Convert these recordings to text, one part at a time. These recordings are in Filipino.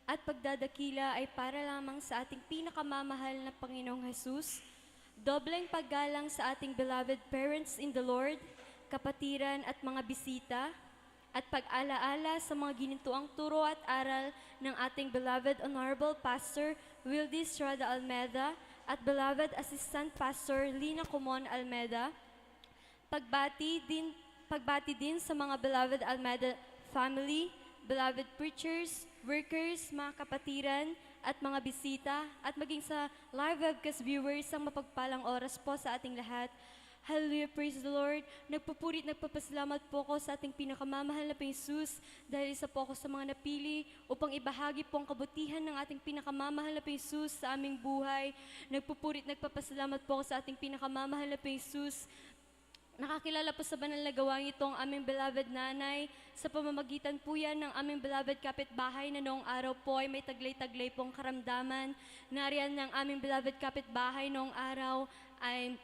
at pagdadakila ay para lamang sa ating pinakamamahal na Panginoong Jesus, dobleng paggalang sa ating beloved parents in the Lord, kapatiran at mga bisita, at pag-alaala sa mga ginintuang turo at aral ng ating beloved Honorable Pastor Wildy Estrada Almeda at beloved Assistant Pastor Lina Comon Almeda. Pagbati din sa mga beloved Almeda family, beloved preachers, workers, mga kapatiran, at mga bisita, at maging sa live webcast viewers ang mapagpalang oras po sa ating lahat. Hallelujah, praise the Lord. Nagpupurit, nagpapasalamat po ako sa ating pinakamamahal na Jesus dahil isa po ako sa mga napili upang ibahagi po ang kabutihan ng ating pinakamamahal na Jesus sa aming buhay. Nagpupurit, nagpapasalamat po ako sa ating pinakamamahal na Jesus. Nakakilala po sa banal na gawain ito ang aming beloved nanay. Sa pamamagitan po yan ng aming beloved kapitbahay na noong araw po ay may taglay-taglay pong karamdaman. Nariyan ng aming beloved kapitbahay noong araw ay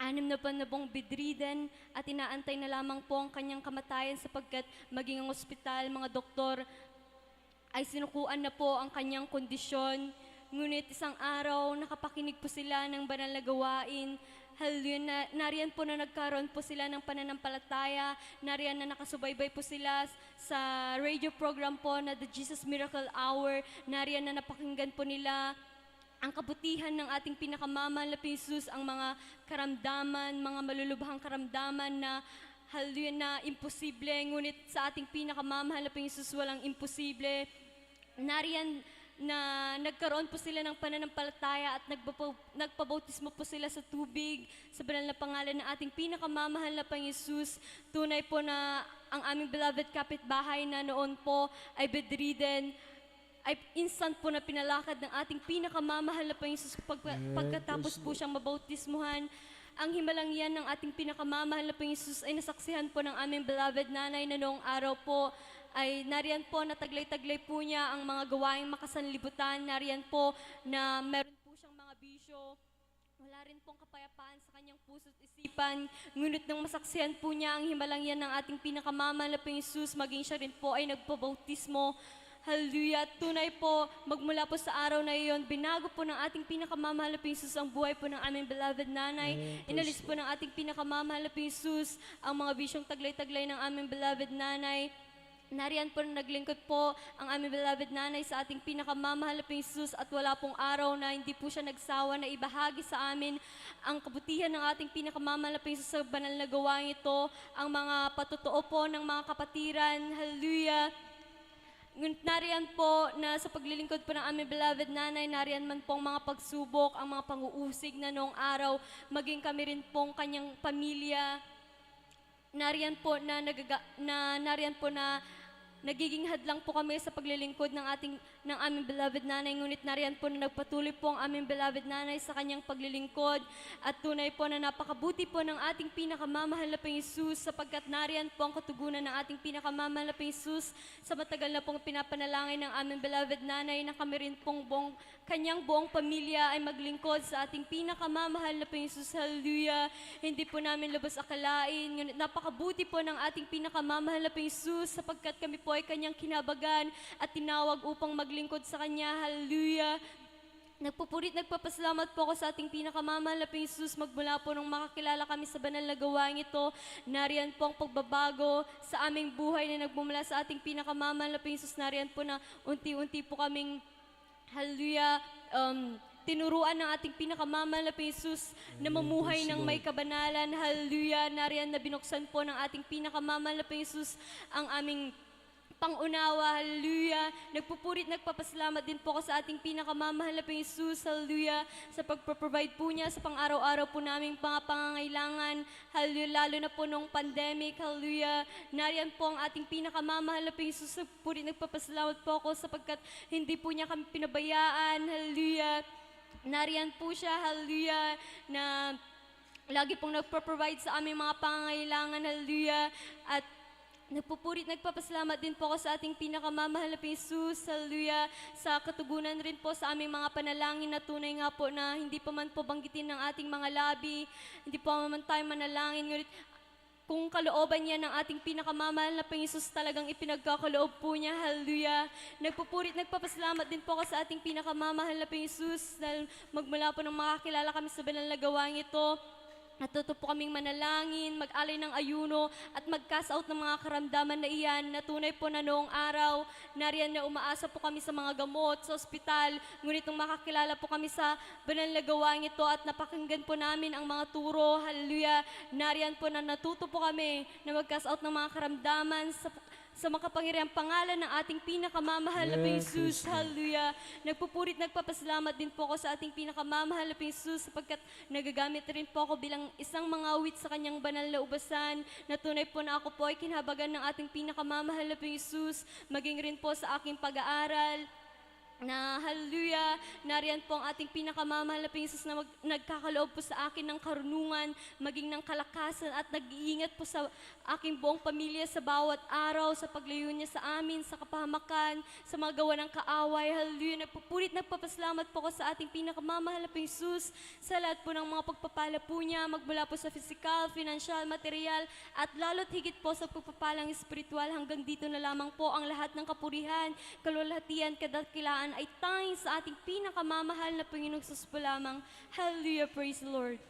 6 na buwan na pong bedridden at inaantay na lamang po ang kanyang kamatayan sapagkat maging ang ospital, mga doktor ay sinukuan na po ang kanyang kondisyon. Ngunit isang araw, nakapakinig po sila ng banal na gawain. Hallelujah, nariyan po na nagkaroon po sila ng pananampalataya, nariyan na nakasubaybay po sila sa radio program po na The Jesus Miracle Hour, nariyan na napakinggan po nila ang kabutihan ng ating pinakamamahal na Jesus, ang mga karamdaman, mga malulubhang karamdaman na hallelujah na imposible, ngunit sa ating pinakamamahal na Jesus walang imposible. Nariyan na nagkaroon po sila ng pananampalataya at nagpabautismo po sila sa tubig sa banal na pangalan ng ating pinakamamahal na Panginoon. Tunay po na ang aming beloved kapitbahay na noon po ay bedridden, ay instant po na pinalakad ng ating pinakamamahal na Panginoon pagkatapos po siyang mabautismuhan. Ang himalang yan ng ating pinakamamahal na Panginoon ay nasaksihan po ng aming beloved nanay na noong araw po ay nariyan po na taglay-taglay po niya ang mga gawaing makasanlibutan. Nariyan po na meron po siyang mga bisyo. Wala rin pong kapayapaan sa kanyang puso't isipan. Ngunit nang masaksihan po niya ang himalang yan ng ating pinakamamahal na Panginoon, maging siya rin po ay nagpabautismo. Hallelujah. Tunay po, magmula po sa araw na iyon, binago po ng ating pinakamamahal na Panginoon ang buhay po ng aming beloved nanay. Inalis po ng ating pinakamamahal na Panginoon ang mga bisyong taglay-taglay ng aming beloved nanay. Nariyan po na naglingkod po ang aming beloved nanay sa ating pinakamamahal na Jesus at wala pong araw na hindi po siya nagsawa na ibahagi sa amin ang kabutihan ng ating pinakamamahal na Jesus sa banal na gawain ito, ang mga patotoo po ng mga kapatiran. Hallelujah! Ngunit nariyan po na sa paglilingkod po ng aming beloved nanay, nariyan man pong mga pagsubok, ang mga pang-uusig na noong araw, maging kami rin pong kanyang pamilya. Nariyan po na nagiging hadlang po kami sa paglilingkod ng aming beloved nanay, ngunit nariyan po na nagpatuloy po ang aming beloved nanay sa kanyang paglilingkod at tunay po na napakabuti po ng ating pinakamamahal na Panginoon sapagkat nariyan po ang katugunan ng ating pinakamamahal na Panginoon sa matagal na pong pinapanalangin ng aming beloved nanay na kami rin pong kanyang buong pamilya ay maglingkod sa ating pinakamamahal na Panginoon. Hallelujah! Hindi po namin lubos akalain, ngunit napakabuti po ng ating pinakamamahal na Panginoon sapagkat kami po ay kanyang kinabagan at tinawag upang maglingkod sa kanya. Hallelujah! Nagpupurit, nagpapasalamat po ako sa ating pinakamamahal na Panginoon magmula po nung makakilala kami sa banal na gawain ito. Nariyan po ang pagbabago sa aming buhay na nagmumula sa ating pinakamamahal na Panginoon. Nariyan po na unti-unti po kaming, hallelujah, tinuruan ng ating pinakamamahal na Jesus na mamuhay ng may kabanalan. Hallelujah! Nariyan na binuksan po ng ating pinakamamahal na Jesus ang aming pangunawa. Hallelujah! Nagpupurit, nagpapasalamat din po ako sa ating pinakamamahal na Jesus. Hallelujah! Sa pagproprovide po niya sa pang-araw-araw po naming mga pangangailangan. Hallelujah! Lalo na po nung pandemic. Hallelujah! Nariyan po ang ating pinakamamahal na Jesus. Nagpupurit, nagpapasalamat po ako sapagkat hindi po niya kami pinabayaan. Hallelujah! Nariyan po siya. Hallelujah! Na lagi pong nagpro-provide sa aming mga pangangailangan. Hallelujah! At nagpupurit, nagpapasalamat din po ako sa ating pinakamamahal na Jesus. Hallelujah! Sa katugunan rin po sa aming mga panalangin na tunay nga po na hindi pa man po banggitin ng ating mga labi, hindi pa man tayo manalangin, ngunit kung kalooban niya ng ating pinakamamahal na Panginoon Jesus talagang ipinagkakaloob po niya. Hallelujah. Nagpapasalamat din po ako sa ating pinakamamahal na Panginoon Jesus dahil magmula po nang makakilala kami sa banal na gawain ito. Natuto po kaming manalangin, mag-alay ng ayuno, at mag-cast out ng mga karamdaman na iyan na tunay po na noong araw, nariyan na umaasa po kami sa mga gamot, sa ospital, ngunit nung makakilala po kami sa banal na gawain ito at napakinggan po namin ang mga turo, hallelujah, nariyan po na natuto po kami na mag-cast out ng mga karamdaman sa makapangyarihang pangalan ng ating pinakamamahal na Panginoon Jesus. Hallelujah. Nagpapasalamat din po ako sa ating pinakamamahal na Panginoon Jesus sapagkat nagagamit rin po ako bilang isang mangawit sa kanyang banal na ubasan na tunay po na ako po ay kinhabagan ng ating pinakamamahal na Panginoon Jesus, maging rin po sa aking pag-aaral na hallelujah, nariyan po ang ating pinakamamahal na Panginoon Jesus na nagkakaloob po sa akin ng karunungan, maging ng kalakasan at nag-iingat po sa aking buong pamilya sa bawat araw, sa paglayo niya sa amin, sa kapahamakan, sa mga gawa ng kaaway. Hallelujah, nagpapasalamat po ko sa ating pinakamamahal na Panginoon Jesus sa lahat po ng mga pagpapala po niya, magmula po sa physical, financial, material, at lalo't higit po sa pagpapalang espiritual. Hanggang dito na lamang po ang lahat ng kapurihan, kalwalhatian, kadakilaan ay tanging sa ating pinakamamahal na Panginoong Jesus po lamang. Hallelujah, praise the Lord.